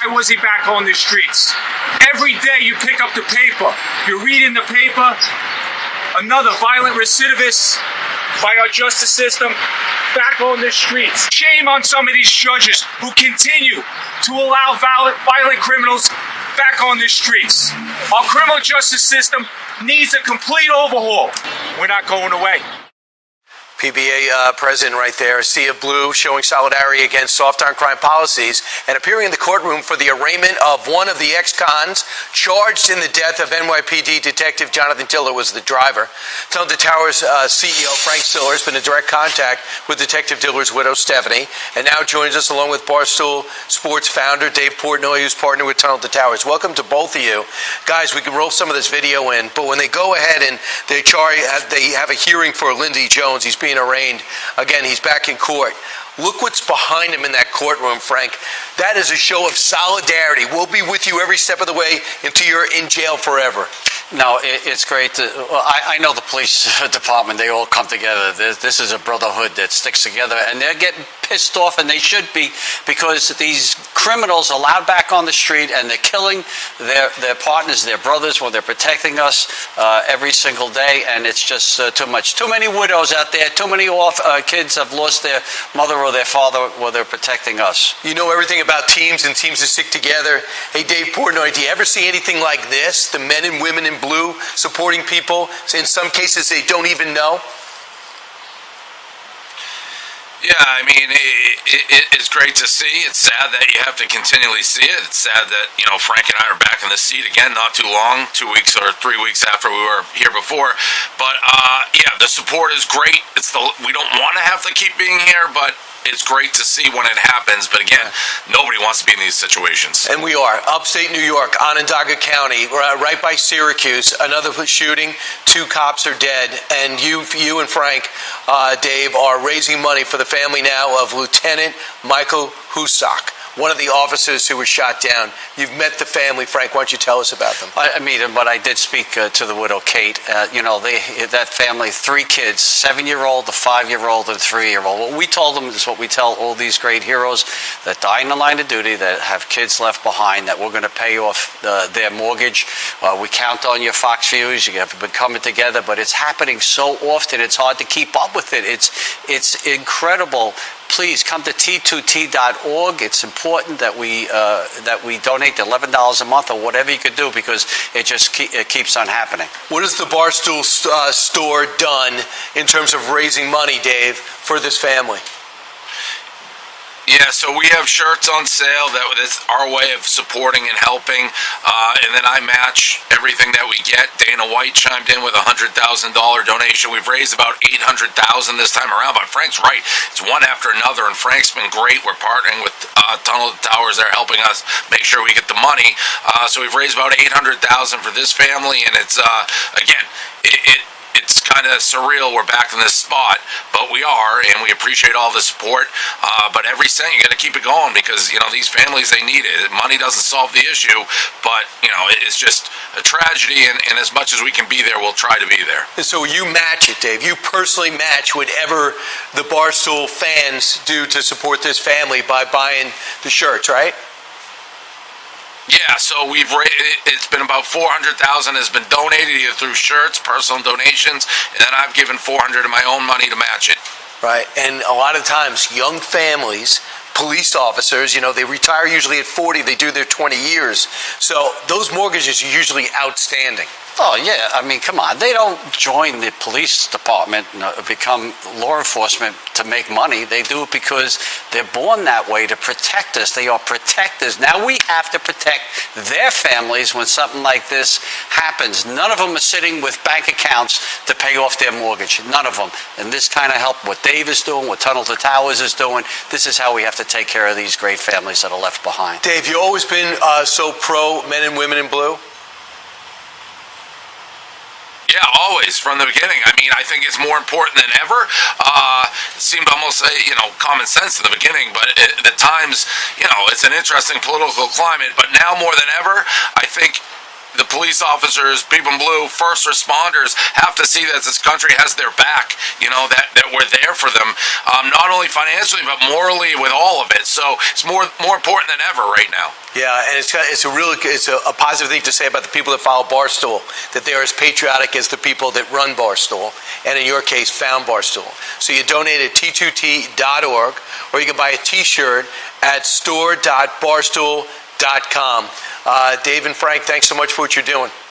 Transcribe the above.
Why was he back on the streets? Every day you pick up the paper, you're reading the paper, another violent recidivist by our justice system back on the streets. Shame on some of these judges who continue to allow violent criminals back on the streets. Our criminal justice system needs a complete overhaul. We're not going away. PBA president right there, a sea of blue, showing solidarity against soft on crime policies and appearing in the courtroom for the arraignment of one of the ex-cons charged in the death of NYPD Detective Jonathan Tiller was the driver. Tunnel to Towers CEO Frank Stiller has been in direct contact with Detective Tiller's widow, Stephanie, and now joins us along with Barstool Sports founder Dave Portnoy, who's partnered with Tunnel to Towers. Welcome to both of you. Guys, we can roll some of this video in, but when they go ahead and they have a hearing for Lindsey Jones, he's being arraigned. Again, he's back in court. Look what's behind him in that courtroom, Frank. That is a show of solidarity. We'll be with you every step of the way until you're in jail forever. No, it's great. I know the police department, they all come together. This is a brotherhood that sticks together, and they're getting pissed off, and they should be, because these criminals are allowed back on the street, and they're killing their partners, their brothers, when they're protecting us every single day, and it's just too much. Too many widows out there, too many kids have lost their mother or their father while they're protecting us. You know everything about teams and teams that stick together. Hey, Dave Portnoy, do you ever see anything like this? The men and women in blue supporting people, in some cases they don't even know? Yeah, I mean, it's great to see. It's sad that you have to continually see it. It's sad that, Frank and I are back in the seat again, not too long, 2 weeks or 3 weeks after we were here before. But, yeah, the support is great. We don't want to have to keep being here, but it's great to see when it happens. But again, nobody wants to be in these situations. And we are. Upstate New York, Onondaga County, right by Syracuse, another shooting, 2 cops are dead. And you and Frank, Dave, are raising money for the family now of Lieutenant Michael Husak, one of the officers who was shot down. You've met the family. Frank, why don't you tell us about them? I meet them, but I did speak to the widow, Kate. That family, 3 kids, 7-year-old, a 5-year-old, and a 3-year-old. What we told them is what we tell all these great heroes that die in the line of duty, that have kids left behind, that we're going to pay off their mortgage. We count on your Fox views. You have been coming together, but it's happening so often, it's hard to keep up with it. It's incredible. Please come to T2T.org. It's important that we donate the $11 a month or whatever you could do, because it just keeps on happening. What has the Barstool store done in terms of raising money, Dave, for this family? Yeah, so we have shirts on sale. That's our way of supporting and helping. And then I match everything that we get. Dana White chimed in with a $100,000 donation. We've raised about $800,000 this time around. But Frank's right. It's one after another, and Frank's been great. We're partnering with Tunnel to Towers. They're helping us make sure we get the money. So we've raised about $800,000 for this family, and it's again, it's kind of surreal we're back in this spot, but we are, and we appreciate all the support. But every cent, you got to keep it going, because these families, they need it. Money doesn't solve the issue, but it's just a tragedy, and as much as we can be there, we'll try to be there. And so you match it, Dave. You personally match whatever the Barstool fans do to support this family by buying the shirts, right? Yeah, so it's been about $400,000 has been donated either through shirts, personal donations, and then I've given $400 of my own money to match it. Right, and a lot of times young families, police officers, they retire usually at 40, they do their 20 years. So those mortgages are usually outstanding. Oh, yeah. I mean, come on. They don't join the police department and become law enforcement to make money. They do it because they're born that way, to protect us. They are protectors. Now we have to protect their families when something like this happens. None of them are sitting with bank accounts to pay off their mortgage. None of them. And this kind of help, what Dave is doing, what Tunnel to Towers is doing, this is how we have to take care of these great families that are left behind. Dave, you've always been so pro men and women in blue? Yeah, always, from the beginning. I mean, I think it's more important than ever. It seemed almost, common sense in the beginning, but at the times, it's an interesting political climate. But now more than ever, I think the police officers, people in blue, first responders have to see that this country has their back, that we're there for them, not only financially, but morally with all of it. So it's more important than ever right now. Yeah, and it's a positive thing to say about the people that follow Barstool, that they're as patriotic as the people that run Barstool, and in your case, found Barstool. So you donate at t2t.org, or you can buy a T-shirt at store.barstool.com. Dave and Frank, thanks so much for what you're doing.